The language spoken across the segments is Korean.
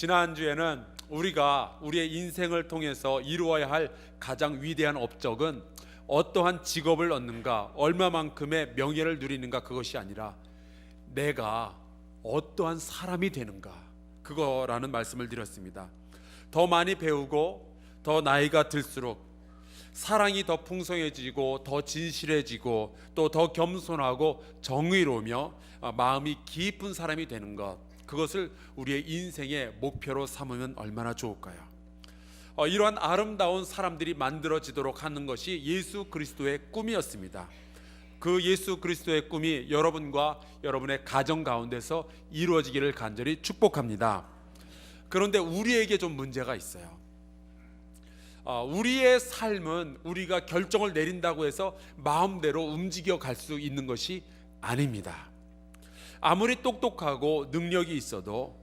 지난주에는 우리가 우리의 인생을 통해서 이루어야 할 가장 위대한 업적은 어떠한 직업을 얻는가, 얼마만큼의 명예를 누리는가, 그것이 아니라 내가 어떠한 사람이 되는가, 그거라는 말씀을 드렸습니다. 더 많이 배우고 더 나이가 들수록 사랑이 더 풍성해지고 더 진실해지고 또 더 겸손하고 정의로우며 마음이 깊은 사람이 되는 것, 그것을 우리의 인생의 목표로 삼으면 얼마나 좋을까요? 이러한 아름다운 사람들이 만들어지도록 하는 것이 예수 그리스도의 꿈이었습니다. 그 예수 그리스도의 꿈이 여러분과 여러분의 가정 가운데서 이루어지기를 간절히 축복합니다. 그런데 우리에게 좀 문제가 있어요. 우리의 삶은 우리가 결정을 내린다고 해서 마음대로 움직여 갈 수 있는 것이 아닙니다. 아무리 똑똑하고 능력이 있어도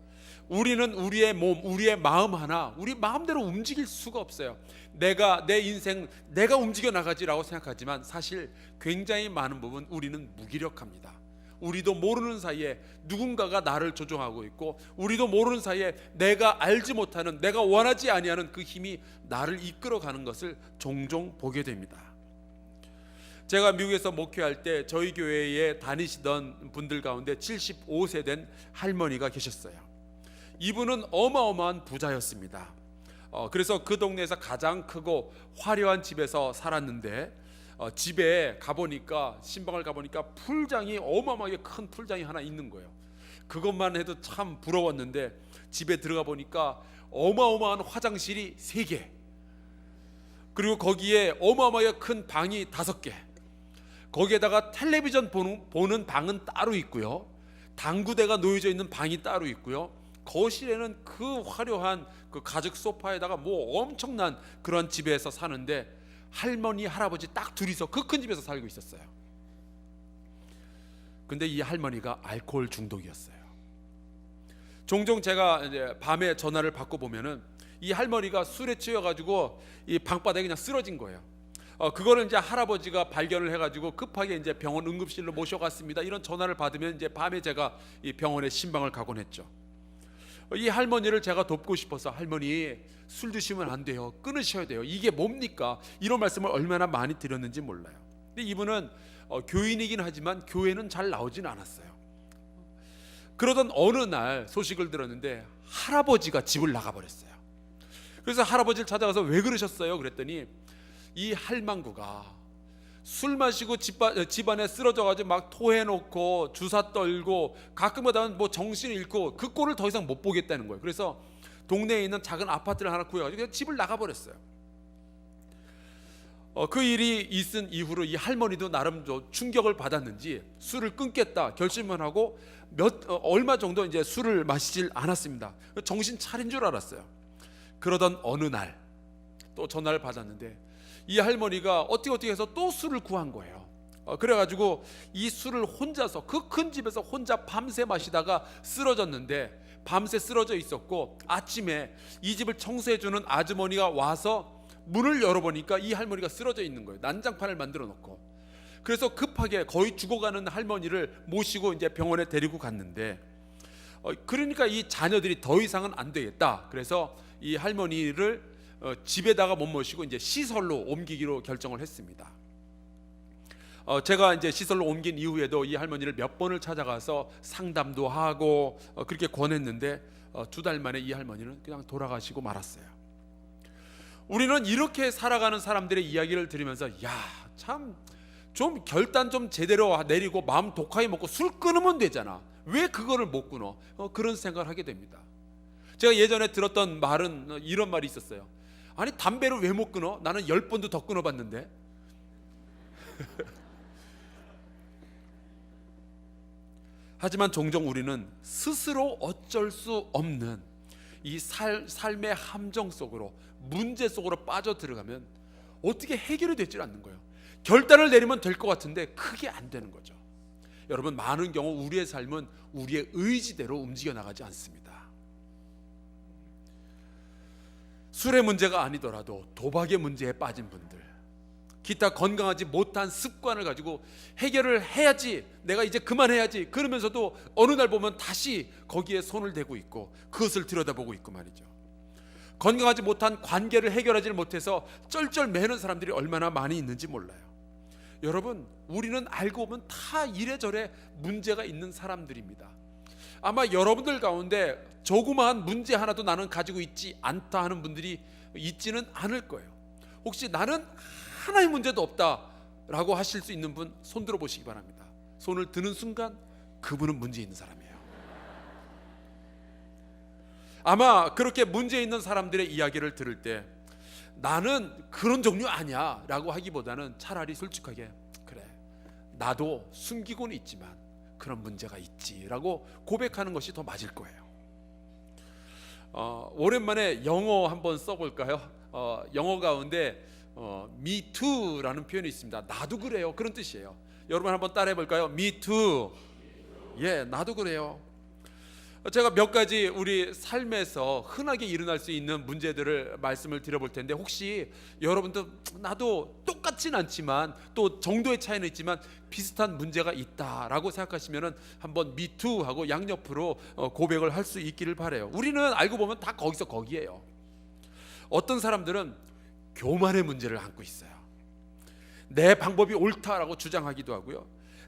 우리는 우리의 몸, 우리의 마음 하나 우리 마음대로 움직일 수가 없어요. 내 인생 내가 움직여 나가지라고 생각하지만 사실 굉장히 많은 부분 우리는 무기력합니다. 우리도 모르는 사이에 누군가가 나를 조종하고 있고, 우리도 모르는 사이에 내가 알지 못하는, 내가 원하지 아니하는 그 힘이 나를 이끌어가는 것을 종종 보게 됩니다. 제가 미국에서 목회할 때 저희 교회에 다니시던 분들 가운데 75세 된 할머니가 계셨어요. 이분은 어마어마한 부자였습니다. 그래서 그 동네에서 가장 크고 화려한 집에서 살았는데, 집에 가보니까, 신방을 가보니까 풀장이 어마어마하게 큰 풀장이 하나 있는 거예요. 그것만 해도 참 부러웠는데 집에 들어가 보니까 어마어마한 화장실이 3개, 그리고 거기에 어마어마하게 큰 방이 5개, 거기에다가 텔레비전 보는 방은 따로 있고요, 당구대가 놓여져 있는 방이 따로 있고요, 거실에는 그 화려한 그 가죽 소파에다가 뭐 엄청난 그런 집에서 사는데, 할머니 할아버지 딱 둘이서 그 큰 집에서 살고 있었어요. 근데 이 할머니가 알코올 중독이었어요. 종종 제가 이제 밤에 전화를 받고 보면은 이 할머니가 술에 취해가지고 이 방바닥에 그냥 쓰러진 거예요. 그거를 이제 할아버지가 발견을 해가지고 급하게 이제 병원 응급실로 모셔갔습니다. 이런 전화를 받으면 이제 밤에 제가 이 병원에 신방을 가곤 했죠. 이 할머니를 제가 돕고 싶어서, 할머니 술 드시면 안 돼요, 끊으셔야 돼요, 이게 뭡니까, 이런 말씀을 얼마나 많이 드렸는지 몰라요. 근데 이분은 교인이긴 하지만 교회는 잘 나오진 않았어요. 그러던 어느 날 소식을 들었는데 할아버지가 집을 나가버렸어요. 그래서 할아버지를 찾아가서 왜 그러셨어요? 그랬더니 이 할망구가 술 마시고 집안에 쓰러져가지고 막 토해놓고 주사 떨고 가끔마다 뭐 정신 잃고 그 꼴을 더 이상 못 보겠다는 거예요. 그래서 동네에 있는 작은 아파트를 하나 구해가지고 그냥 집을 나가버렸어요. 그 일이 있은 이후로 이 할머니도 나름 좀 충격을 받았는지 술을 끊겠다 결심을 하고 얼마 정도 이제 술을 마시질 않았습니다. 정신 차린 줄 알았어요. 그러던 어느 날 또 전화를 받았는데 이 할머니가 어떻게 해서 또 술을 구한 거예요. 그래가지고 이 술을 혼자서 그 큰 집에서 혼자 밤새 마시다가 쓰러졌는데, 밤새 쓰러져 있었고 아침에 이 집을 청소해주는 아주머니가 와서 문을 열어보니까 이 할머니가 쓰러져 있는 거예요. 난장판을 만들어 놓고. 그래서 급하게 거의 죽어가는 할머니를 모시고 이제 병원에 데리고 갔는데, 그러니까 이 자녀들이 더 이상은 안 되겠다. 그래서 이 할머니를 집에다가 못 모시고 이제 시설로 옮기기로 결정을 했습니다. 제가 이제 시설로 옮긴 이후에도 이 할머니를 몇 번을 찾아가서 상담도 하고 그렇게 권했는데 2달 만에 이 할머니는 그냥 돌아가시고 말았어요. 우리는 이렇게 살아가는 사람들의 이야기를 들으면서 참 좀 결단 좀 제대로 내리고 마음 독하게 먹고 술 끊으면 되잖아, 왜 그거를 못 끊어? 그런 생각을 하게 됩니다. 제가 예전에 들었던 말은 이런 말이 있었어요. 아니 담배를 왜 못 끊어? 나는 10번도 더 끊어봤는데. 하지만 종종 우리는 스스로 어쩔 수 없는 이 삶의 함정 속으로, 문제 속으로 빠져들어가면 어떻게 해결이 되질 않는 거예요. 결단을 내리면 될 것 같은데 그게 안 되는 거죠. 여러분, 많은 경우 우리의 삶은 우리의 의지대로 움직여 나가지 않습니다. 술의 문제가 아니더라도 도박의 문제에 빠진 분들, 기타 건강하지 못한 습관을 가지고 해결을 해야지, 내가 이제 그만해야지, 그러면서도 어느 날 보면 다시 거기에 손을 대고 있고 그것을 들여다보고 있고 말이죠. 건강하지 못한 관계를 해결하지 못해서 쩔쩔매는 사람들이 얼마나 많이 있는지 몰라요. 여러분, 우리는 알고 보면 다 이래저래 문제가 있는 사람들입니다. 아마 여러분들 가운데 조그마한 문제 하나도 나는 가지고 있지 않다 하는 분들이 있지는 않을 거예요. 혹시 나는 하나의 문제도 없다라고 하실 수 있는 분 손 들어 보시기 바랍니다. 손을 드는 순간 그분은 문제 있는 사람이에요. 아마 그렇게 문제 있는 사람들의 이야기를 들을 때 나는 그런 종류 아니야 라고 하기보다는 차라리 솔직하게, 그래, 나도 숨기고는 있지만 그런 문제가 있지 라고 고백하는 것이 더 맞을 거예요. 오랜만에 영어 한번 써볼까요? 영어 가운데 me too 라는 표현이 있습니다. 나도 그래요, 그런 뜻이에요. 여러분 한번 따라해 볼까요? me too. 예, 나도 그래요. 제가 몇 가지 우리 삶에서 흔하게 일어날 수 있는 문제들을 말씀을 드려볼 텐데, 혹시 여러분도 나도 똑같진 않지만 또 정도의 차이는 있지만 비슷한 문제가 있다라고 생각하시면 한번 me too 하고 양옆으로 고백을 할 수 있기를 바라요. 우리는 알고 보면 다 거기서 거기에요. 어떤 사람들은 교만의 문제를 안고 있어요. 내 방법이 옳다라고 주장하기도 하고요,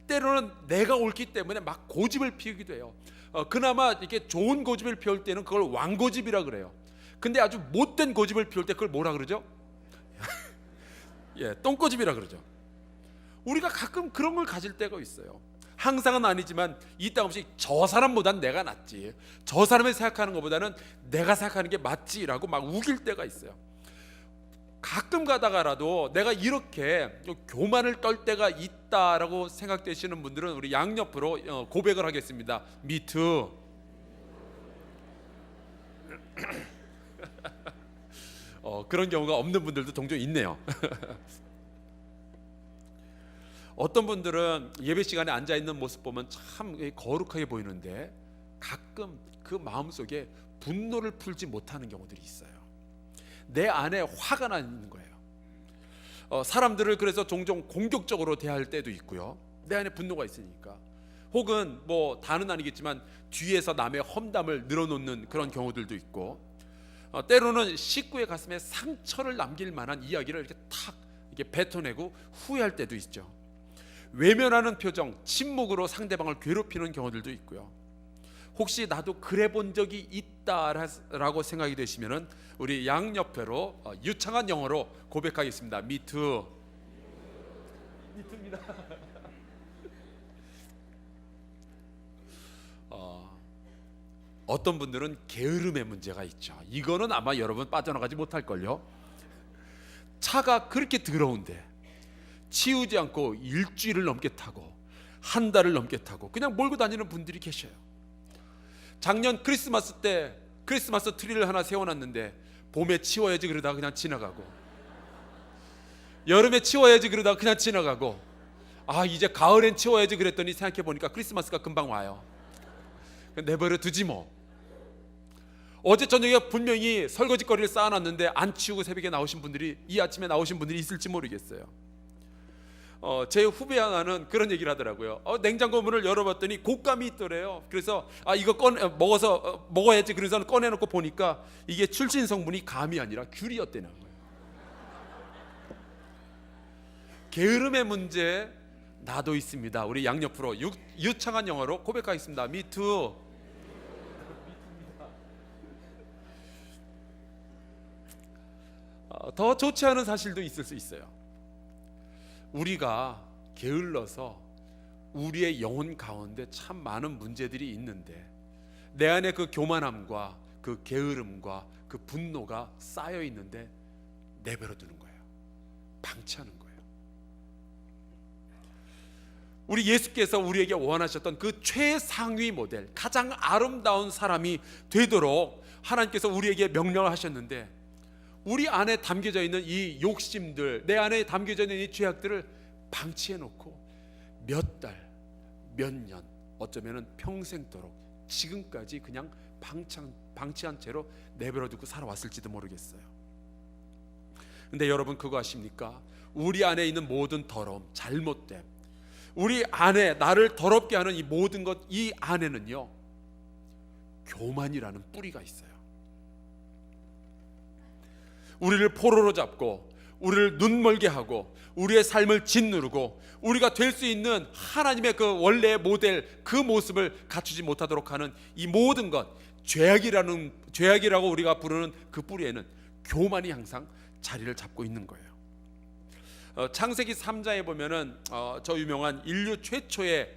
때로는 내가 옳기 때문에 막 고집을 피우기도 해요. 그나마 이렇게 좋은 고집을 피울 때는 그걸 왕고집이라 그래요. 근데 아주 못된 고집을 피울 때 그걸 뭐라 그러죠? 예, 똥고집이라 그러죠. 우리가 가끔 그런 걸 가질 때가 있어요. 항상은 아니지만 이따금씩 저 사람보단 내가 낫지, 저 사람이 생각하는 것보다는 내가 생각하는 게 맞지라고 막 우길 때가 있어요. 가끔 가다가라도 내가 이렇게 교만을 떨 때가 있다라고 생각되시는 분들은 우리 양옆으로 고백을 하겠습니다. Me too. 그런 경우가 없는 분들도 종종 있네요. 어떤 분들은 예배 시간에 앉아 있는 모습 보면 참 거룩하게 보이는데 가끔 그 마음속에 분노를 풀지 못하는 경우들이 있어요. 내 안에 화가 나 있는 거예요. 사람들을 그래서 종종 공격적으로 대할 때도 있고요, 내 안에 분노가 있으니까. 혹은 뭐 다는 아니겠지만 뒤에서 남의 험담을 늘어놓는 그런 경우들도 있고, 때로는 식구의 가슴에 상처를 남길 만한 이야기를 이렇게 탁 이렇게 뱉어내고 후회할 때도 있죠. 외면하는 표정, 침묵으로 상대방을 괴롭히는 경우들도 있고요. 혹시 나도 그래 본 적이 있다라고 생각이 되시면은 우리 양옆으로 유창한 영어로 고백하겠습니다. Me too. Me too입니다. 어떤 분들은 게으름의 문제가 있죠. 이거는 아마 여러분 빠져나가지 못할걸요. 차가 그렇게 더러운데 치우지 않고 일주일을 넘게 타고 한 달을 넘게 타고 그냥 몰고 다니는 분들이 계셔요. 작년 크리스마스 때 크리스마스 트리를 하나 세워놨는데 봄에 치워야지 그러다가 그냥 지나가고, 여름에 치워야지 그러다가 그냥 지나가고, 이제 가을엔 치워야지 그랬더니 생각해보니까 크리스마스가 금방 와요. 내버려 두지 뭐. 어제 저녁에 분명히 설거지거리를 쌓아놨는데 안 치우고 새벽에 나오신 분들이, 이 아침에 나오신 분들이 있을지 모르겠어요. 제 후배 하나는 그런 얘기를 하더라고요. 냉장고 문을 열어봤더니 곶감이 있더래요. 그래서 이거 먹어야지. 그래서 꺼내놓고 보니까 이게 출신 성분이 감이 아니라 귤이었다는 거예요. 게으름의 문제 나도 있습니다. 우리 양옆으로 유창한 영어로 고백하겠습니다. Me too. 더 좋지 않은 사실도 있을 수 있어요. 우리가 게을러서 우리의 영혼 가운데 참 많은 문제들이 있는데 내 안에 그 교만함과 그 게으름과 그 분노가 쌓여 있는데 내버려 두는 거예요. 방치하는 거예요. 우리 예수께서 우리에게 원하셨던 그 최상위 모델, 가장 아름다운 사람이 되도록 하나님께서 우리에게 명령을 하셨는데, 우리 안에 담겨져 있는 이 욕심들, 내 안에 담겨져 있는 이 죄악들을 방치해 놓고 몇 달, 몇 년, 어쩌면 평생도록 지금까지 그냥 방치한 채로 내버려 두고 살아왔을지도 모르겠어요. 근데 여러분 그거 아십니까? 우리 안에 있는 모든 더러움, 잘못됨, 우리 안에 나를 더럽게 하는 이 모든 것, 이 안에는요 교만이라는 뿌리가 있어요. 우리를 포로로 잡고 우리를 눈멀게 하고 우리의 삶을 짓누르고 우리가 될 수 있는 하나님의 그 원래의 모델, 그 모습을 갖추지 못하도록 하는 이 모든 것, 죄악이라고 우리가 부르는 그 뿌리에는 교만이 항상 자리를 잡고 있는 거예요. 창세기 3장에 보면은 저 유명한 인류 최초의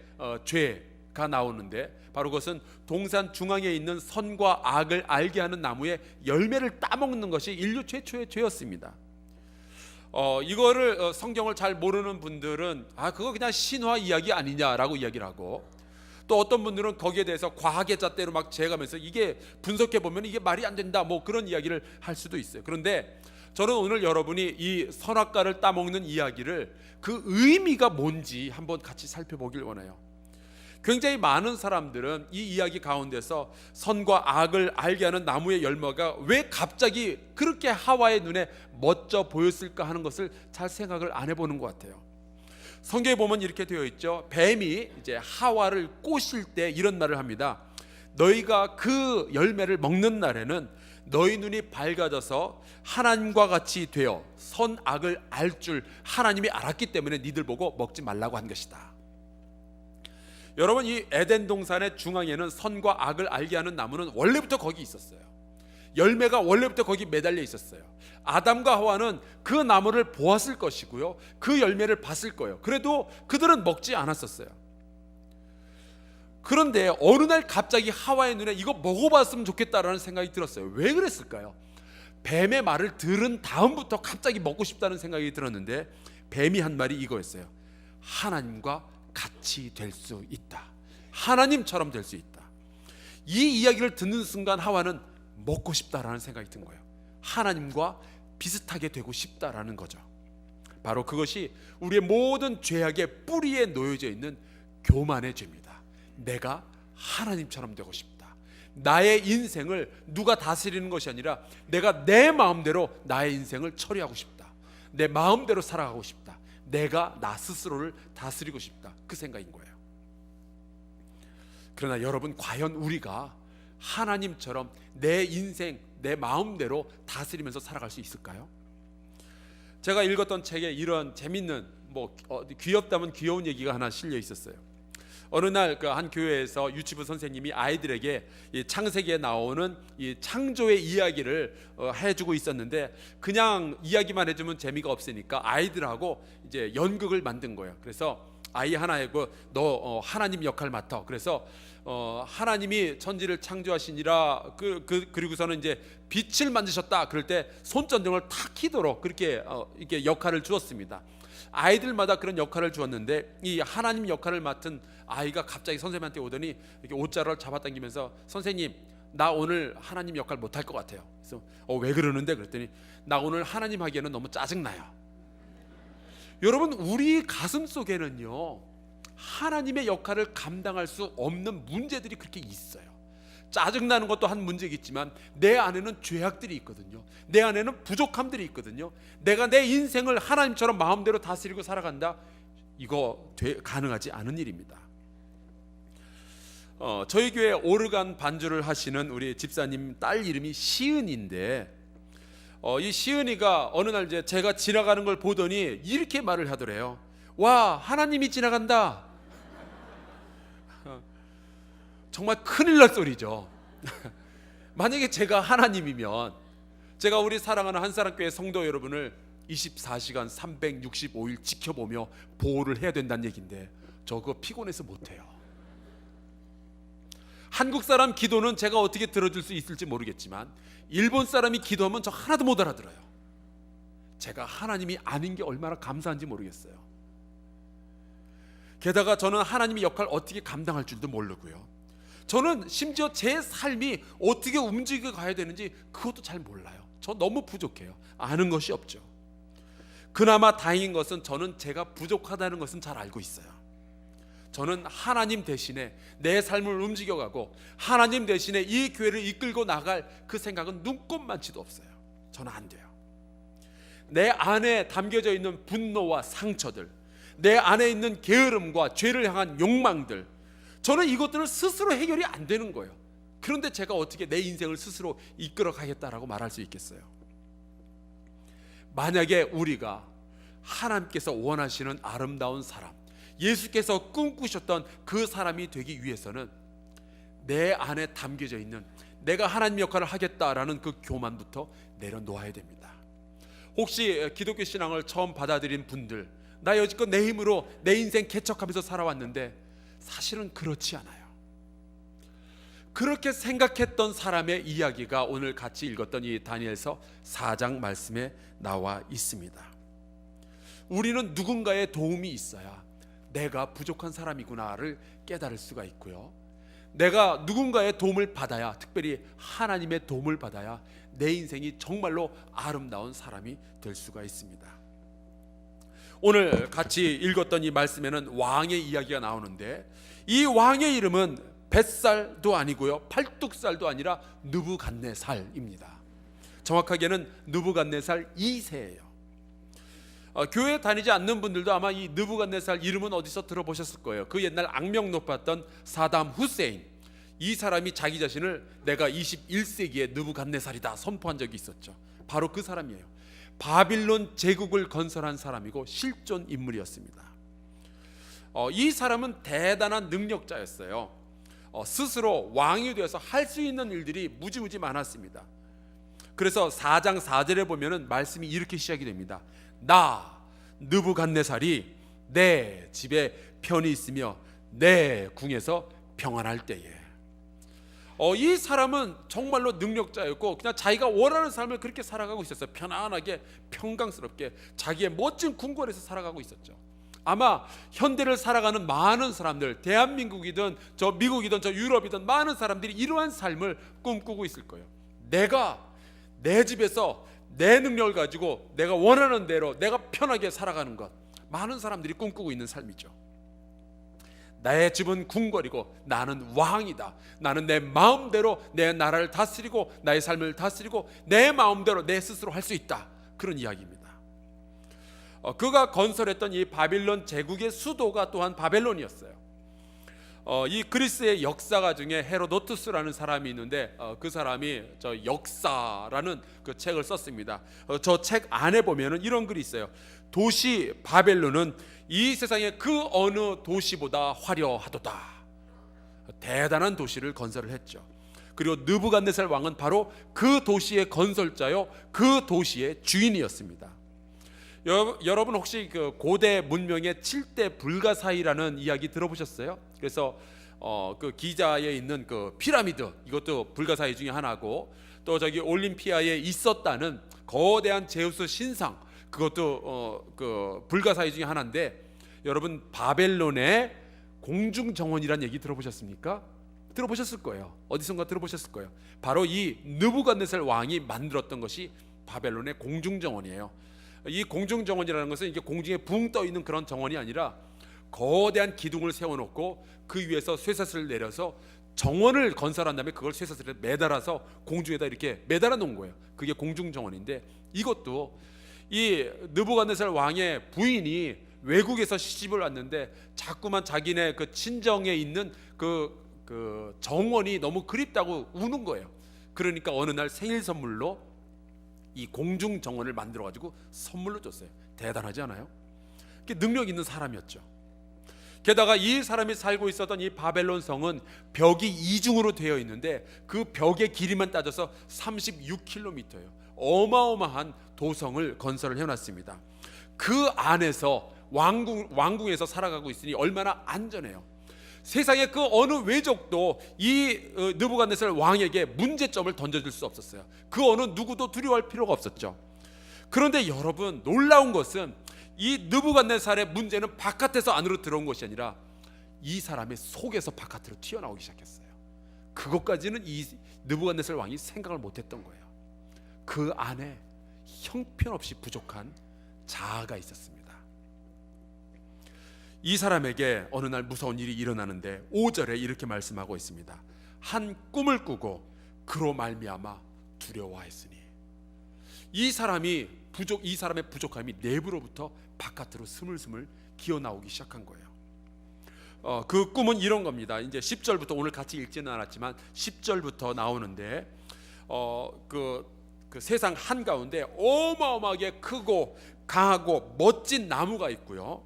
죄가 나오는데, 바로 그것은 동산 중앙에 있는 선과 악을 알게 하는 나무의 열매를 따먹는 것이 인류 최초의 죄였습니다. 이거를 성경을 잘 모르는 분들은 그거 그냥 신화 이야기 아니냐라고 이야기를 하고, 또 어떤 분들은 거기에 대해서 과학의 잣대로 막 재가면서 이게 분석해 보면 이게 말이 안 된다 뭐 그런 이야기를 할 수도 있어요. 그런데 저는 오늘 여러분이 이 선악과를 따먹는 이야기를 그 의미가 뭔지 한번 같이 살펴보길 원해요. 굉장히 많은 사람들은 이 이야기 가운데서 선과 악을 알게 하는 나무의 열매가 왜 갑자기 그렇게 하와의 눈에 멋져 보였을까 하는 것을 잘 생각을 안 해보는 것 같아요. 성경에 보면 이렇게 되어 있죠. 뱀이 이제 하와를 꼬실 때 이런 말을 합니다. 너희가 그 열매를 먹는 날에는 너희 눈이 밝아져서 하나님과 같이 되어 선악을 알 줄 하나님이 알았기 때문에 니들 보고 먹지 말라고 한 것이다. 여러분, 이 에덴 동산의 중앙에는 선과 악을 알게 하는 나무는 원래부터 거기 있었어요. 열매가 원래부터 거기 매달려 있었어요. 아담과 하와는 그 나무를 보았을 것이고요, 그 열매를 봤을 거예요. 그래도 그들은 먹지 않았었어요. 그런데 어느 날 갑자기 하와의 눈에 이거 먹어봤으면 좋겠다라는 생각이 들었어요. 왜 그랬을까요? 뱀의 말을 들은 다음부터 갑자기 먹고 싶다는 생각이 들었는데, 뱀이 한 말이 이거였어요. 하나님과 같이 될 수 있다. 하나님처럼 될 수 있다. 이 이야기를 듣는 순간 하와는 먹고 싶다라는 생각이 든 거예요. 하나님과 비슷하게 되고 싶다라는 거죠. 바로 그것이 우리의 모든 죄악의 뿌리에 놓여져 있는 교만의 죄입니다. 내가 하나님처럼 되고 싶다. 나의 인생을 누가 다스리는 것이 아니라 내가 내 마음대로 나의 인생을 처리하고 싶다. 내 마음대로 살아가고 싶다. 내가 나 스스로를 다스리고 싶다. 그 생각인 거예요. 그러나 여러분, 과연 우리가 하나님처럼 내 인생, 내 마음대로 다스리면서 살아갈 수 있을까요? 제가 읽었던 책에 이런 재밌는, 귀엽다면 귀여운 얘기가 하나 실려 있었어요. 어느 날 그 한 교회에서 유치부 선생님이 아이들에게 이 창세기에 나오는 이 창조의 이야기를 해주고 있었는데, 그냥 이야기만 해주면 재미가 없으니까 아이들하고 이제 연극을 만든 거예요. 그래서 아이 하나에고 너 하나님 역할 맡아. 그래서 하나님이 천지를 창조하시니라 그리고서는 이제 빛을 만드셨다. 그럴 때 손전등을 탁 켜도록 그렇게 이렇게 역할을 주었습니다. 아이들마다 그런 역할을 주었는데, 이 하나님 역할을 맡은 아이가 갑자기 선생님한테 오더니 이렇게 옷자락을 잡아당기면서, 선생님, 나 오늘 하나님 역할 못할 것 같아요. 그래서 왜 그러는데? 그랬더니 나 오늘 하나님 하기에는 너무 짜증나요. 여러분, 우리 가슴 속에는요 하나님의 역할을 감당할 수 없는 문제들이 그렇게 있어요. 짜증나는 것도 한 문제겠지만 내 안에는 죄악들이 있거든요. 내 안에는 부족함들이 있거든요. 내가 내 인생을 하나님처럼 마음대로 다스리고 살아간다, 이거 가능하지 않은 일입니다. 저희 교회 오르간 반주를 하시는 우리 집사님 딸 이름이 시은인데, 이 시은이가 어느 날 이제 제가 지나가는 걸 보더니 이렇게 말을 하더래요. 와, 하나님이 지나간다. 정말 큰일 날 소리죠. 만약에 제가 하나님이면 제가 우리 사랑하는 한사랑교회 성도 여러분을 24시간 365일 지켜보며 보호를 해야 된다는 얘기인데, 저 그거 피곤해서 못해요. 한국 사람 기도는 제가 어떻게 들어줄 수 있을지 모르겠지만 일본 사람이 기도하면 저 하나도 못 알아들어요. 제가 하나님이 아닌 게 얼마나 감사한지 모르겠어요. 게다가 저는 하나님의 역할 어떻게 감당할 줄도 모르고요, 저는 심지어 제 삶이 어떻게 움직여 가야 되는지 그것도 잘 몰라요. 저 너무 부족해요. 아는 것이 없죠. 그나마 다행인 것은 저는 제가 부족하다는 것은 잘 알고 있어요. 저는 하나님 대신에 내 삶을 움직여가고 하나님 대신에 이 교회를 이끌고 나갈 그 생각은 눈꼽만치도 없어요. 저는 안 돼요. 내 안에 담겨져 있는 분노와 상처들, 내 안에 있는 게으름과 죄를 향한 욕망들, 저는 이것들을 스스로 해결이 안 되는 거예요. 그런데 제가 어떻게 내 인생을 스스로 이끌어 가겠다라고 말할 수 있겠어요? 만약에 우리가 하나님께서 원하시는 아름다운 사람, 예수께서 꿈꾸셨던 그 사람이 되기 위해서는 내 안에 담겨져 있는 내가 하나님 역할을 하겠다라는 그 교만부터 내려놓아야 됩니다. 혹시 기독교 신앙을 처음 받아들인 분들, 나 여지껏 내 힘으로 내 인생 개척하면서 살아왔는데 사실은 그렇지 않아요. 그렇게 생각했던 사람의 이야기가 오늘 같이 읽었던 이 다니엘서 4장 말씀에 나와 있습니다. 우리는 누군가의 도움이 있어야 내가 부족한 사람이구나를 깨달을 수가 있고요, 내가 누군가의 도움을 받아야, 특별히 하나님의 도움을 받아야 내 인생이 정말로 아름다운 사람이 될 수가 있습니다. 오늘 같이 읽었던 이 말씀에는 왕의 이야기가 나오는데, 이 왕의 이름은 벳살도 아니고요, 팔뚝살도 아니라 느부갓네살입니다. 정확하게는 느부갓네살 2세예요. 교회 다니지 않는 분들도 아마 이 느부갓네살 이름은 어디서 들어보셨을 거예요. 그 옛날 악명 높았던 사담 후세인, 이 사람이 자기 자신을 내가 21세기의 느부갓네살이다 선포한 적이 있었죠. 바로 그 사람이에요. 바빌론 제국을 건설한 사람이고 실존 인물이었습니다. 이 사람은 대단한 능력자였어요. 스스로 왕이 되어서 할 수 있는 일들이 무지무지 많았습니다. 그래서 4장 4절에 보면은 말씀이 이렇게 시작이 됩니다. 나 느부갓네살이 내 집에 편히 있으며 내 궁에서 평안할 때에. 이 사람은 정말로 능력자였고 그냥 자기가 원하는 삶을 그렇게 살아가고 있었어요. 편안하게 평강스럽게 자기의 멋진 궁궐에서 살아가고 있었죠. 아마 현대를 살아가는 많은 사람들, 대한민국이든 저 미국이든 저 유럽이든 많은 사람들이 이러한 삶을 꿈꾸고 있을 거예요. 내가 내 집에서 내 능력을 가지고 내가 원하는 대로 내가 편하게 살아가는 것, 많은 사람들이 꿈꾸고 있는 삶이죠. 나의 집은 궁궐이고 나는 왕이다. 나는 내 마음대로 내 나라를 다스리고 나의 삶을 다스리고 내 마음대로 내 스스로 할 수 있다. 그런 이야기입니다. 그가 건설했던 이 바빌론 제국의 수도가 또한 바벨론이었어요. 이 그리스의 역사가 중에 헤로도투스라는 사람이 있는데 그 사람이 저 역사라는 그 책을 썼습니다. 저 책 안에 보면은 이런 글이 있어요. 도시 바벨론은 이 세상의 그 어느 도시보다 화려하도다. 대단한 도시를 건설을 했죠. 그리고 느부갓네살 왕은 바로 그 도시의 건설자요, 그 도시의 주인이었습니다. 여러분 혹시 그 고대 문명의 7대 불가사의라는 이야기 들어보셨어요? 그래서 그 기자에 있는 그 피라미드, 이것도 불가사의 중에 하나고, 또 저기 올림피아에 있었다는 거대한 제우스 신상, 그것도 그 불가사의 중에 하나인데, 여러분 바벨론의 공중정원이라는 얘기 들어보셨습니까? 들어보셨을 거예요. 어디선가 들어보셨을 거예요. 바로 이 느부갓네살 왕이 만들었던 것이 바벨론의 공중정원이에요. 이 공중정원이라는 것은 이게 공중에 붕 떠 있는 그런 정원이 아니라 거대한 기둥을 세워놓고 그 위에서 쇠사슬을 내려서 정원을 건설한 다음에 그걸 쇠사슬에 매달아서 공중에다 이렇게 매달아 놓은 거예요. 그게 공중정원인데, 이것도 이 느부갓네살 왕의 부인이 외국에서 시집을 왔는데 자꾸만 자기네 그 친정에 있는 그 정원이 너무 그립다고 우는 거예요. 그러니까 어느 날 생일 선물로 이 공중 정원을 만들어 가지고 선물로 줬어요. 대단하지 않아요? 능력 있는 사람이었죠. 게다가 이 사람이 살고 있었던 이 바벨론 성은 벽이 이중으로 되어 있는데 그 벽의 길이만 따져서 36km예요. 어마어마한 도성을 건설을 해놨습니다. 그 안에서 왕궁에서 살아가고 있으니 얼마나 안전해요. 세상의 그 어느 외적도 이 느부갓네살 왕에게 문제점을 던져줄 수 없었어요. 그 어느 누구도 두려워할 필요가 없었죠. 그런데 여러분, 놀라운 것은 이 느부갓네살의 문제는 바깥에서 안으로 들어온 것이 아니라 이 사람의 속에서 바깥으로 튀어나오기 시작했어요. 그것까지는 이 느부갓네살 왕이 생각을 못했던 거예요. 그 안에 형편없이 부족한 자아가 있었습니다. 이 사람에게 어느 날 무서운 일이 일어나는데 5절에 이렇게 말씀하고 있습니다. 한 꿈을 꾸고 그로 말미암아 두려워하였으니. 이 사람이 이 사람의 부족함이 내부로부터 바깥으로 스물스물 기어 나오기 시작한 거예요. 그 꿈은 이런 겁니다. 이제 10절부터, 오늘 같이 읽지는 않았지만 10절부터 나오는데 그 세상 한가운데 어마어마하게 크고 강하고 멋진 나무가 있고요.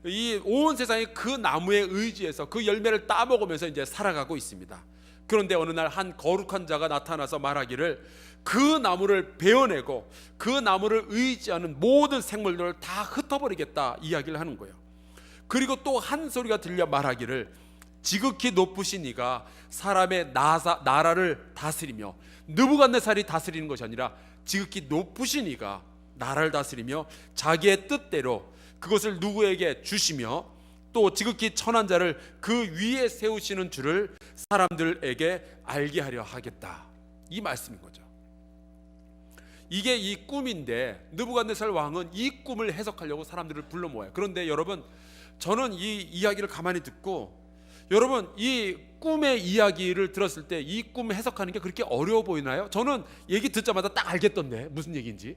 이 온 세상이 그 나무에 의지해서 그 열매를 따먹으면서 이제 살아가고 있습니다. 그런데 어느 날 한 거룩한 자가 나타나서 말하기를 그 나무를 베어내고 그 나무를 의지하는 모든 생물들을 다 흩어버리겠다 이야기를 하는 거예요. 그리고 또 한 소리가 들려 말하기를 지극히 높으신 이가 사람의 나라를 다스리며, 느부갓네살이 다스리는 것이 아니라 지극히 높으신 이가 나라를 다스리며 자기의 뜻대로 그것을 누구에게 주시며 또 지극히 천한 자를 그 위에 세우시는 줄을 사람들에게 알게 하려 하겠다, 이 말씀인 거죠. 이게 이 꿈인데 느부갓네살 왕은 이 꿈을 해석하려고 사람들을 불러 모아요. 그런데 여러분, 저는 이 이야기를 가만히 듣고, 여러분 이 꿈의 이야기를 들었을 때 이 꿈 해석하는 게 그렇게 어려워 보이나요? 저는 얘기 듣자마자 딱 알겠던데 무슨 얘기인지.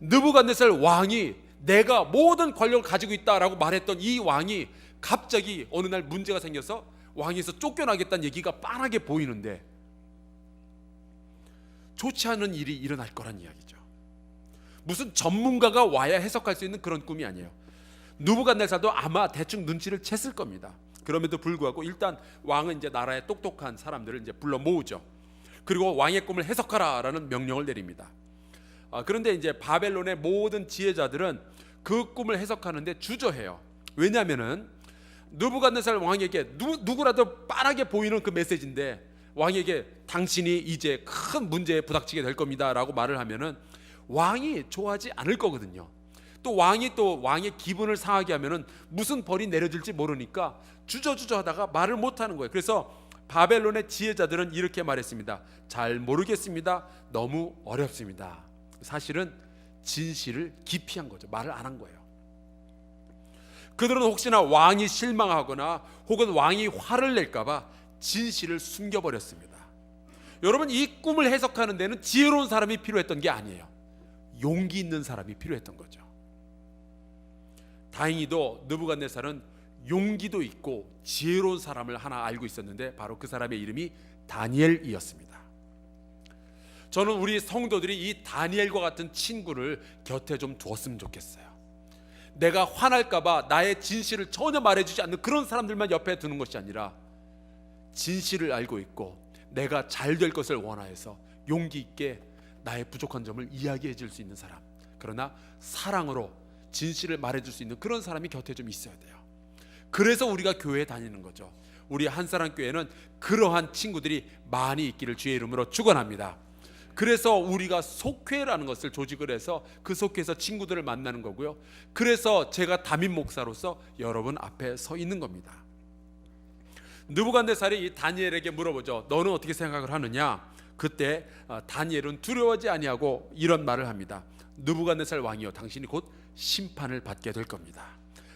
느부갓네살 왕이 내가 모든 권력을 가지고 있다라고 말했던 이 왕이 갑자기 어느 날 문제가 생겨서 왕에서 쫓겨나겠다는 얘기가 빤하게 보이는데 좋지 않은 일이 일어날 거란 이야기죠. 무슨 전문가가 와야 해석할 수 있는 그런 꿈이 아니에요. 느부갓네살도 아마 대충 눈치를 챘을 겁니다. 그럼에도 불구하고 일단 왕은 이제 나라의 똑똑한 사람들을 이제 불러 모으죠. 그리고 왕의 꿈을 해석하라라는 명령을 내립니다. 그런데 이제 바벨론의 모든 지혜자들은 그 꿈을 해석하는데 주저해요. 왜냐하면은 느부갓네살 왕에게 누구라도 빤하게 보이는 그 메시지인데 왕에게 당신이 이제 큰 문제에 부닥치게 될 겁니다 라고 말을 하면은 왕이 좋아하지 않을 거거든요. 또 왕의 기분을 상하게 하면은 무슨 벌이 내려질지 모르니까 주저주저 하다가 말을 못하는 거예요. 그래서 바벨론의 지혜자들은 이렇게 말했습니다. 잘 모르겠습니다. 너무 어렵습니다. 사실은 진실을 기피한 거죠. 말을 안 한 거예요. 그들은 혹시나 왕이 실망하거나 혹은 왕이 화를 낼까봐 진실을 숨겨버렸습니다. 여러분, 이 꿈을 해석하는 데는 지혜로운 사람이 필요했던 게 아니에요. 용기 있는 사람이 필요했던 거죠. 다행히도 느부갓네살은 용기도 있고 지혜로운 사람을 하나 알고 있었는데 바로 그 사람의 이름이 다니엘이었습니다. 저는 우리 성도들이 이 다니엘과 같은 친구를 곁에 좀 두었으면 좋겠어요. 내가 화날까봐 나의 진실을 전혀 말해주지 않는 그런 사람들만 옆에 두는 것이 아니라 진실을 알고 있고 내가 잘 될 것을 원하여서 용기 있게 나의 부족한 점을 이야기해 줄 수 있는 사람, 그러나 사랑으로 진실을 말해줄 수 있는 그런 사람이 곁에 좀 있어야 돼요. 그래서 우리가 교회에 다니는 거죠. 우리 한사랑교회는 그러한 친구들이 많이 있기를 주의 이름으로 축원합니다. 그래서 우리가 속회라는 것을 조직을 해서 그 속회에서 친구들을 만나는 거고요. 그래서 제가 담임 목사로서 여러분 앞에 서 있는 겁니다. 느부갓네살이 이 다니엘에게 물어보죠. 너는 어떻게 생각을 하느냐? 그때 다니엘은 두려워하지 아니하고 이런 말을 합니다. 느부갓네살 왕이여, 당신이 곧 심판을 받게 될 겁니다.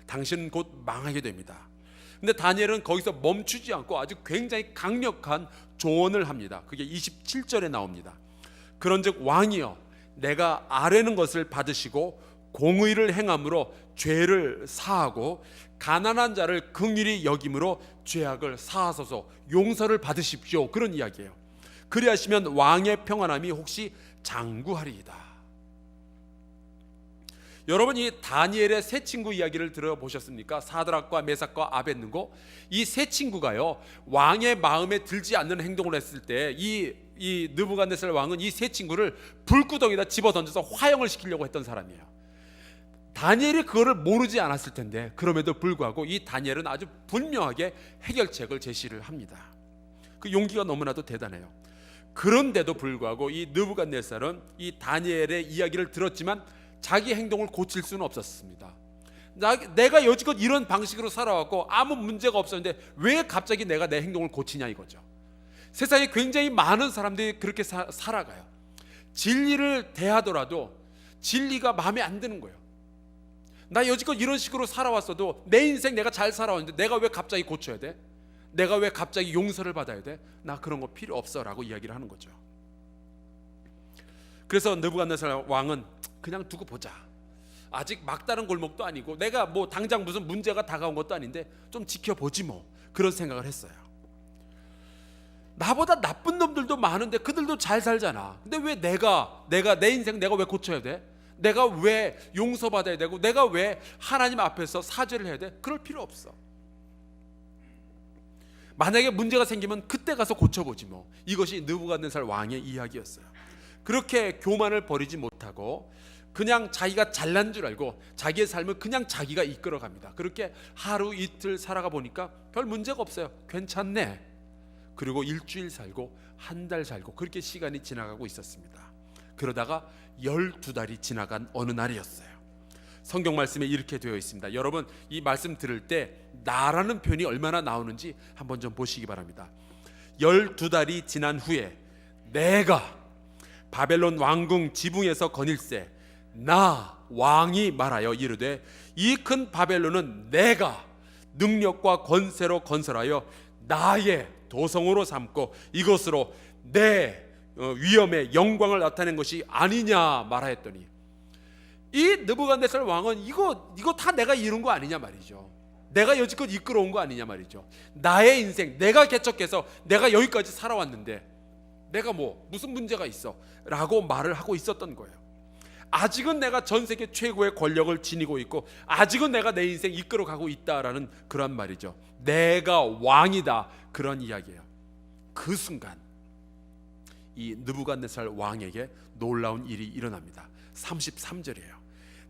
당신은 곧 망하게 됩니다. 근데 다니엘은 거기서 멈추지 않고 아주 굉장히 강력한 조언을 합니다. 그게 27절에 나옵니다. 그런즉 왕이여, 내가 아뢰는 것을 받으시고 공의를 행함으로 죄를 사하고 가난한 자를 긍휼히 여김으로 죄악을 사하소서, 용서를 받으십시오. 그런 이야기예요. 그리하시면 왕의 평안함이 혹시 장구하리이다. 여러분, 이 다니엘의 세 친구 이야기를 들어보셨습니까? 사드락과 메삭과 아벳느고, 이 세 친구가요 왕의 마음에 들지 않는 행동을 했을 때 이 느부갓네살 왕은 이 세 친구를 불구덩이에다 집어던져서 화형을 시키려고 했던 사람이에요. 다니엘이 그거를 모르지 않았을 텐데 그럼에도 불구하고 이 다니엘은 아주 분명하게 해결책을 제시를 합니다. 그 용기가 너무나도 대단해요. 그런데도 불구하고 이 느부갓네살은 이 다니엘의 이야기를 들었지만 자기 행동을 고칠 수는 없었습니다. 내가 여지껏 이런 방식으로 살아왔고 아무 문제가 없었는데 왜 갑자기 내가 내 행동을 고치냐 이거죠. 세상에 굉장히 많은 사람들이 그렇게 살아가요. 진리를 대하더라도 진리가 마음에 안 드는 거예요. 나 여지껏 이런 식으로 살아왔어도 내 인생 내가 잘 살아왔는데 내가 왜 갑자기 고쳐야 돼? 내가 왜 갑자기 용서를 받아야 돼? 나 그런 거 필요 없어 라고 이야기를 하는 거죠. 그래서 느부갓네살 왕은 그냥 두고 보자. 아직 막다른 골목도 아니고 내가 뭐 당장 무슨 문제가 다가온 것도 아닌데 좀 지켜보지 뭐, 그런 생각을 했어요. 나보다 나쁜 놈들도 많은데 그들도 잘 살잖아. 근데 왜 내가 내 인생 내가 왜 고쳐야 돼? 내가 왜 용서받아야 되고 내가 왜 하나님 앞에서 사죄를 해야 돼? 그럴 필요 없어. 만약에 문제가 생기면 그때 가서 고쳐보지 뭐. 이것이 느부갓네살 왕의 이야기였어요. 그렇게 교만을 버리지 못하고 그냥 자기가 잘난 줄 알고 자기의 삶을 그냥 자기가 이끌어갑니다. 그렇게 하루 이틀 살아가 보니까 별 문제가 없어요. 괜찮네. 그리고 일주일 살고 한 달 살고 그렇게 시간이 지나가고 있었습니다. 그러다가 12달이 지나간 어느 날이었어요. 성경 말씀에 이렇게 되어 있습니다. 여러분 이 말씀 들을 때 나라는 표현이 얼마나 나오는지 한번 좀 보시기 바랍니다. 12달이 지난 후에 내가 바벨론 왕궁 지붕에서 거닐세 나 왕이 말하여 이르되 이 큰 바벨론은 내가 능력과 권세로 건설하여 나의 도성으로 삼고 이것으로 내 위엄의 영광을 나타낸 것이 아니냐 말하였더니, 이 느부갓네살 왕은 이거 다 내가 이룬 거 아니냐 말이죠. 내가 여지껏 이끌어온 거 아니냐 말이죠. 나의 인생 내가 개척해서 내가 여기까지 살아왔는데 내가 뭐 무슨 문제가 있어 라고 말을 하고 있었던 거예요. 아직은 내가 전 세계 최고의 권력을 지니고 있고 아직은 내가 내 인생 이끌어가고 있다라는 그런 말이죠. 내가 왕이다, 그런 이야기예요. 그 순간 이 느부갓네살 왕에게 놀라운 일이 일어납니다. 33절이에요.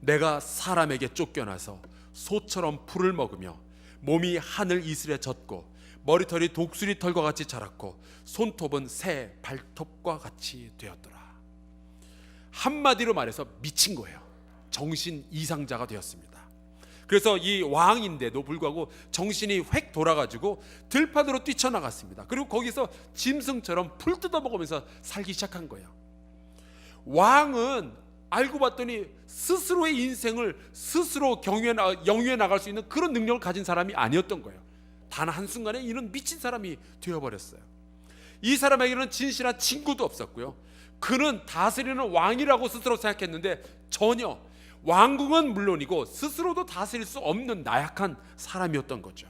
내가 사람에게 쫓겨나서 소처럼 풀을 먹으며 몸이 하늘 이슬에 젖고 머리털이 독수리 털과 같이 자랐고 손톱은 새 발톱과 같이 되었더라. 한마디로 말해서 미친 거예요. 정신 이상자가 되었습니다. 그래서 이 왕인데도 불구하고 정신이 획 돌아가지고 들판으로 뛰쳐나갔습니다. 그리고 거기서 짐승처럼 풀 뜯어먹으면서 살기 시작한 거예요. 왕은 알고 봤더니 스스로의 인생을 스스로 영위해 나갈 수 있는 그런 능력을 가진 사람이 아니었던 거예요. 단 한순간에 이는 미친 사람이 되어버렸어요. 이 사람에게는 진실한 친구도 없었고요. 그는 다스리는 왕이라고 스스로 생각했는데 전혀, 왕궁은 물론이고 스스로도 다스릴 수 없는 나약한 사람이었던 거죠.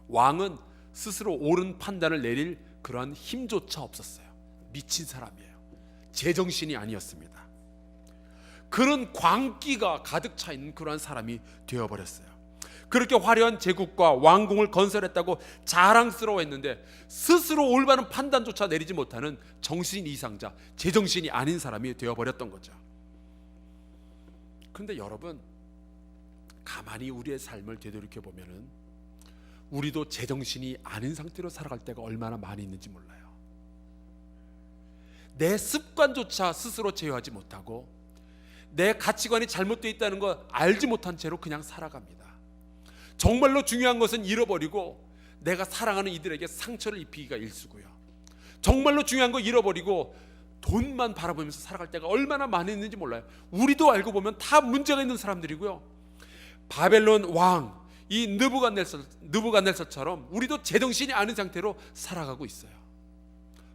왕은 스스로 옳은 판단을 내릴 그런 힘조차 없었어요. 미친 사람이에요. 제정신이 아니었습니다. 그는 광기가 가득 차 있는 그러한 사람이 되어버렸어요. 그렇게 화려한 제국과 왕궁을 건설했다고 자랑스러워했는데 스스로 올바른 판단조차 내리지 못하는 정신 이상자, 제정신이 아닌 사람이 되어버렸던 거죠. 그런데 여러분, 가만히 우리의 삶을 되돌이켜 보면은 우리도 제정신이 아닌 상태로 살아갈 때가 얼마나 많이 있는지 몰라요. 내 습관조차 스스로 제어하지 못하고 내 가치관이 잘못되어 있다는 걸 알지 못한 채로 그냥 살아갑니다. 정말로 중요한 것은 잃어버리고 내가 사랑하는 이들에게 상처를 입히기가 일쑤고요. 정말로 중요한 거 잃어버리고 돈만 바라보면서 살아갈 때가 얼마나 많이 있는지 몰라요. 우리도 알고 보면 다 문제가 있는 사람들이고요. 바벨론 왕, 이 느부갓네살처럼 우리도 제정신이 아닌 상태로 살아가고 있어요.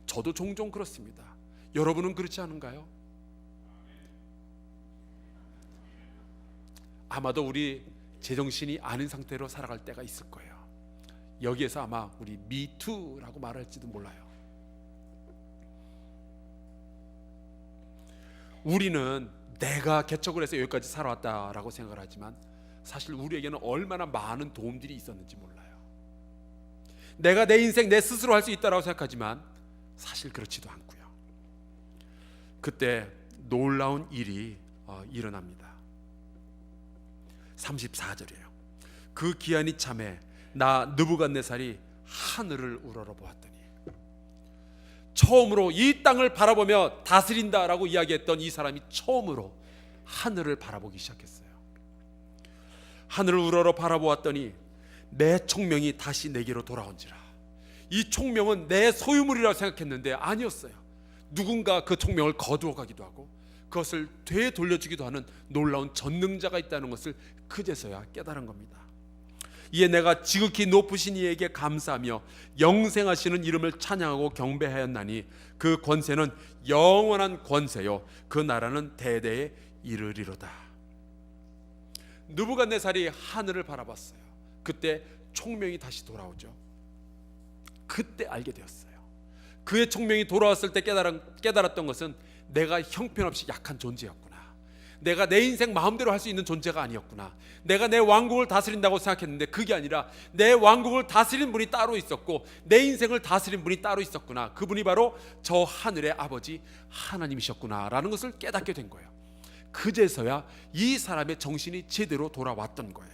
저도 종종 그렇습니다. 여러분은 그렇지 않은가요? 아마도 우리 제정신이 아닌 상태로 살아갈 때가 있을 거예요. 여기에서 아마 우리 미투라고 말할지도 몰라요. 우리는 내가 개척을 해서 여기까지 살아왔다라고 생각을 하지만 사실 우리에게는 얼마나 많은 도움들이 있었는지 몰라요. 내가 내 인생 내 스스로 할 수 있다라고 생각하지만 사실 그렇지도 않고요. 그때 놀라운 일이 일어납니다. 34절이에요. 그 기한이 참에 나 느부갓네살이 하늘을 우러러보았더니, 처음으로 이 땅을 바라보며 다스린다라고 이야기했던 이 사람이 처음으로 하늘을 바라보기 시작했어요. 하늘을 우러러 바라보았더니 내 총명이 다시 내게로 돌아온지라. 이 총명은 내 소유물이라고 생각했는데 아니었어요. 누군가 그 총명을 거두어 가기도 하고 그것을 되돌려주기도 하는 놀라운 전능자가 있다는 것을 그제서야 깨달은 겁니다. 이에 내가 지극히 높으신 이에게 감사하며 영생하시는 이름을 찬양하고 경배하였나니 그 권세는 영원한 권세요 그 나라는 대대에 이르리로다. 느부갓네살이 하늘을 바라봤어요. 그때 총명이 다시 돌아오죠. 그때 알게 되었어요. 그의 총명이 돌아왔을 때 깨달았던 것은 내가 형편없이 약한 존재였구나. 내가 내 인생 마음대로 할 수 있는 존재가 아니었구나. 내가 내 왕국을 다스린다고 생각했는데 그게 아니라 내 왕국을 다스린 분이 따로 있었고 내 인생을 다스린 분이 따로 있었구나. 그분이 바로 저 하늘의 아버지 하나님이셨구나 라는 것을 깨닫게 된 거예요. 그제서야 이 사람의 정신이 제대로 돌아왔던 거예요.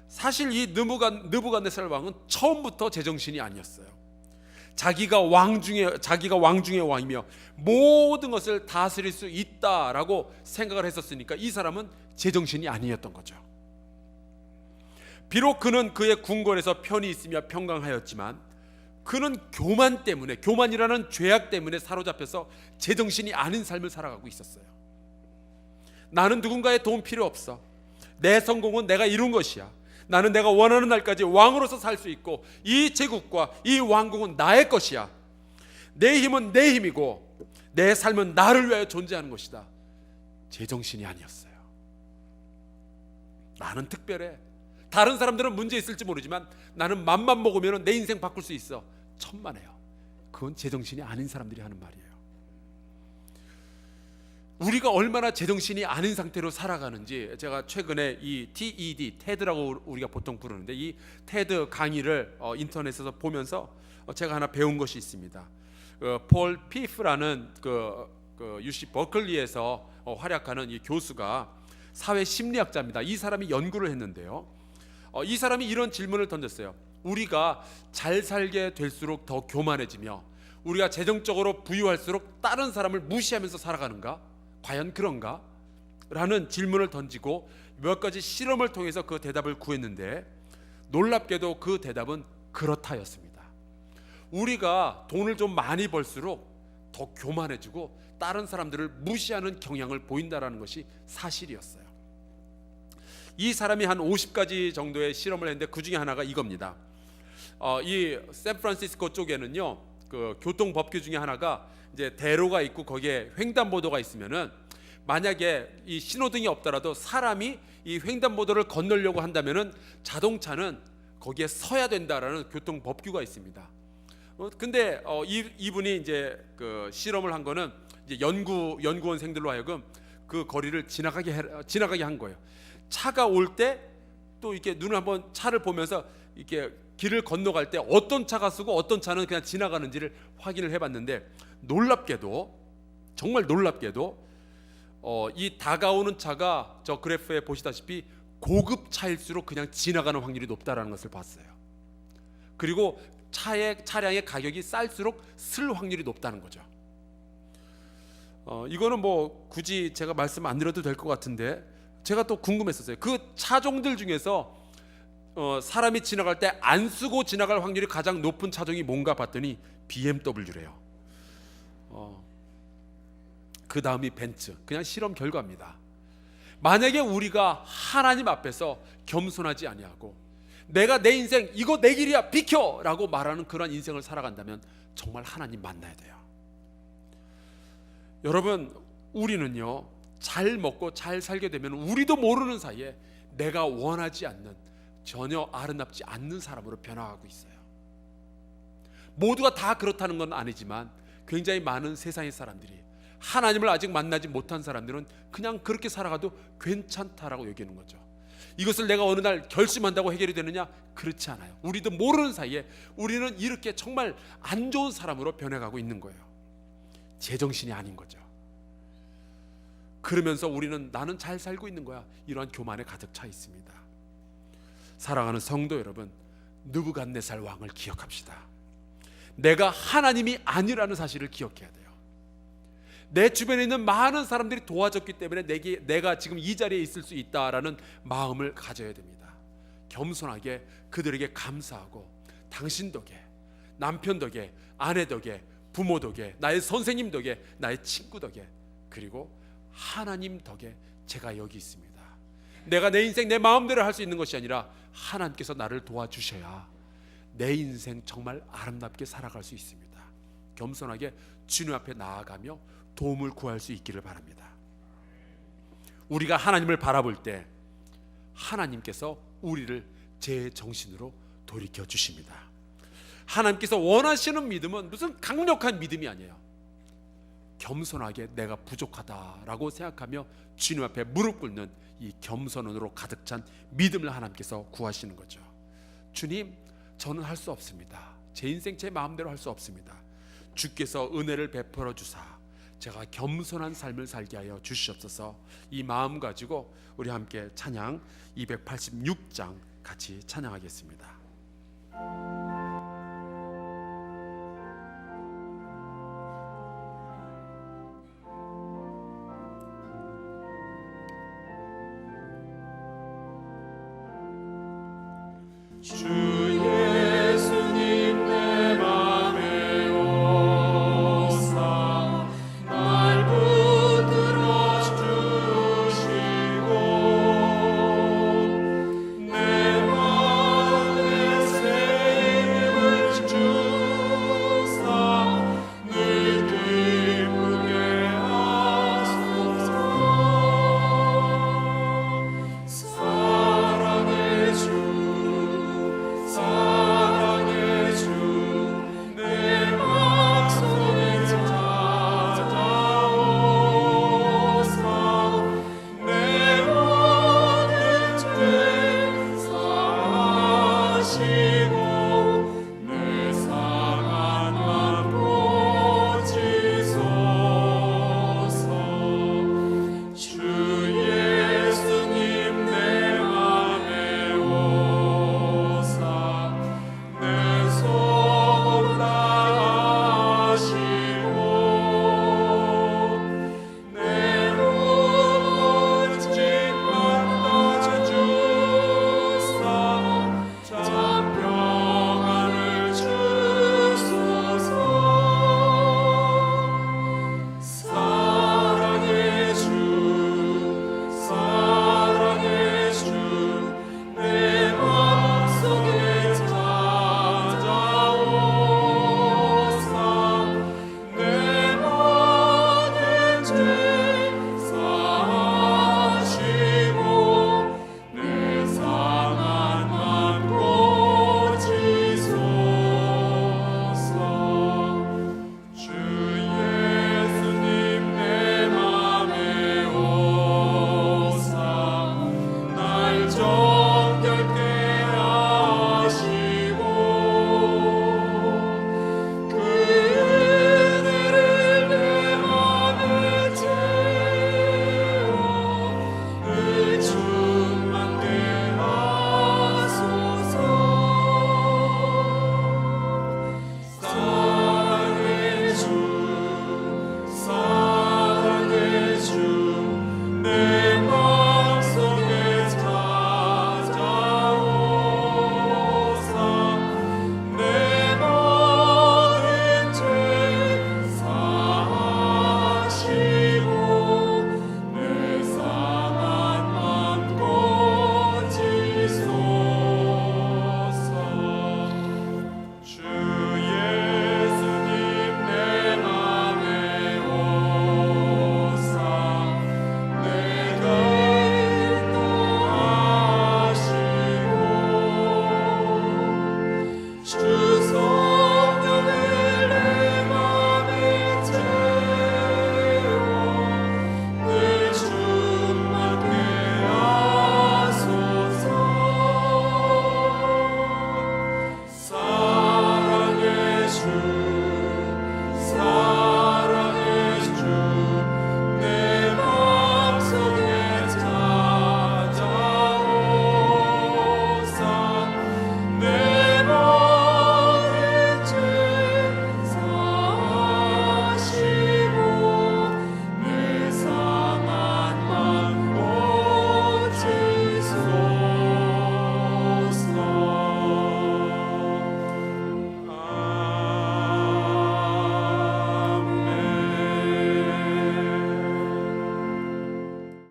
사실 이 느부갓네살 왕은 처음부터 제정신이 아니었어요. 자기가 왕 중의 왕이며 모든 것을 다스릴 수 있다라고 생각을 했었으니까 이 사람은 제정신이 아니었던 거죠. 비록 그는 그의 궁궐에서 편히 있으며 평강하였지만 그는 교만이라는 죄악 때문에 사로잡혀서 제정신이 아닌 삶을 살아가고 있었어요. 나는 누군가의 도움 필요 없어. 내 성공은 내가 이룬 것이야. 나는 내가 원하는 날까지 왕으로서 살 수 있고 이 제국과 이 왕국은 나의 것이야. 내 힘은 내 힘이고 내 삶은 나를 위하여 존재하는 것이다. 제정신이 아니었어요. 나는 특별해. 다른 사람들은 문제 있을지 모르지만 나는 맘만 먹으면 내 인생 바꿀 수 있어. 천만에요. 그건 제정신이 아닌 사람들이 하는 말이에요. 우리가 얼마나 제정신이 아닌 상태로 살아가는지 제가 최근에 이 TED, 테드라고 우리가 보통 부르는데 이 테드 강의를 인터넷에서 보면서 제가 하나 배운 것이 있습니다. 폴 피프라는 UC 버클리에서 활약하는 이 교수가 사회 심리학자입니다. 이 사람이 연구를 했는데요. 이 사람이 이런 질문을 던졌어요. 우리가 잘 살게 될수록 더 교만해지며 우리가 재정적으로 부유할수록 다른 사람을 무시하면서 살아가는가? 과연 그런가? 라는 질문을 던지고 몇 가지 실험을 통해서 그 대답을 구했는데 놀랍게도 그 대답은 그렇다였습니다. 우리가 돈을 좀 많이 벌수록 더 교만해지고 다른 사람들을 무시하는 경향을 보인다라는 것이 사실이었어요. 이 사람이 한 50가지 정도의 실험을 했는데 그 중에 하나가 이겁니다. 이 샌프란시스코 쪽에는요, 그 교통 법규 중에 하나가 이제 대로가 있고 거기에 횡단보도가 있으면은 만약에 이 신호등이 없더라도 사람이 이 횡단보도를 건너려고 한다면은 자동차는 거기에 서야 된다라는 교통 법규가 있습니다. 근데 이분이 이제 그 실험을 한 거는 이제 연구원생들로 하여금 그 거리를 지나가게 한 거예요. 차가 올 때 또 이렇게 눈을 한번 차를 보면서 이렇게 길을 건너갈 때 어떤 차가 쓰고 어떤 차는 그냥 지나가는지를 확인을 해봤는데 정말 놀랍게도 이 다가오는 차가 저 그래프에 보시다시피 고급 차일수록 그냥 지나가는 확률이 높다라는 것을 봤어요. 그리고 차량의 가격이 쌀수록 쓸 확률이 높다는 거죠. 이거는 뭐 굳이 제가 말씀 안 드려도 될 것 같은데 제가 또 궁금했었어요. 그 차종들 중에서 사람이 지나갈 때 안 쓰고 지나갈 확률이 가장 높은 차종이 뭔가 봤더니 BMW래요. 그 다음이 벤츠. 그냥 실험 결과입니다. 만약에 우리가 하나님 앞에서 겸손하지 아니하고 내가 내 인생 이거 내 길이야 비켜 라고 말하는 그런 인생을 살아간다면 정말 하나님 만나야 돼요. 여러분, 우리는요 잘 먹고 잘 살게 되면 우리도 모르는 사이에 내가 원하지 않는, 전혀 아름답지 않는 사람으로 변화하고 있어요. 모두가 다 그렇다는 건 아니지만 굉장히 많은 세상의 사람들이, 하나님을 아직 만나지 못한 사람들은 그냥 그렇게 살아가도 괜찮다라고 여기는 거죠. 이것을 내가 어느 날 결심한다고 해결이 되느냐? 그렇지 않아요. 우리도 모르는 사이에 우리는 이렇게 정말 안 좋은 사람으로 변해가고 있는 거예요. 제정신이 아닌 거죠. 그러면서 우리는 나는 잘 살고 있는 거야, 이러한 교만에 가득 차 있습니다. 사랑하는 성도 여러분, 느부갓네살 왕을 기억합시다. 내가 하나님이 아니라는 사실을 기억해야 돼요. 내 주변에 있는 많은 사람들이 도와줬기 때문에 내가 지금 이 자리에 있을 수 있다라는 마음을 가져야 됩니다. 겸손하게 그들에게 감사하고 당신 덕에, 남편 덕에, 아내 덕에, 부모 덕에, 나의 선생님 덕에, 나의 친구 덕에, 그리고 하나님 덕에 제가 여기 있습니다. 내가 내 인생 내 마음대로 할 수 있는 것이 아니라 하나님께서 나를 도와주셔야 내 인생 정말 아름답게 살아갈 수 있습니다. 겸손하게 주님 앞에 나아가며 도움을 구할 수 있기를 바랍니다. 우리가 하나님을 바라볼 때 하나님께서 우리를 제 정신으로 돌이켜 주십니다. 하나님께서 원하시는 믿음은 무슨 강력한 믿음이 아니에요. 겸손하게 내가 부족하다라고 생각하며 주님 앞에 무릎 꿇는 이 겸손으로 가득 찬 믿음을 하나님께서 구하시는 거죠. 주님, 저는 할 수 없습니다. 제 인생 제 마음대로 할 수 없습니다. 주께서 은혜를 베풀어 주사 제가 겸손한 삶을 살게 하여 주시옵소서. 이 마음 가지고 우리 함께 찬양 286장 같이 찬양하겠습니다. 주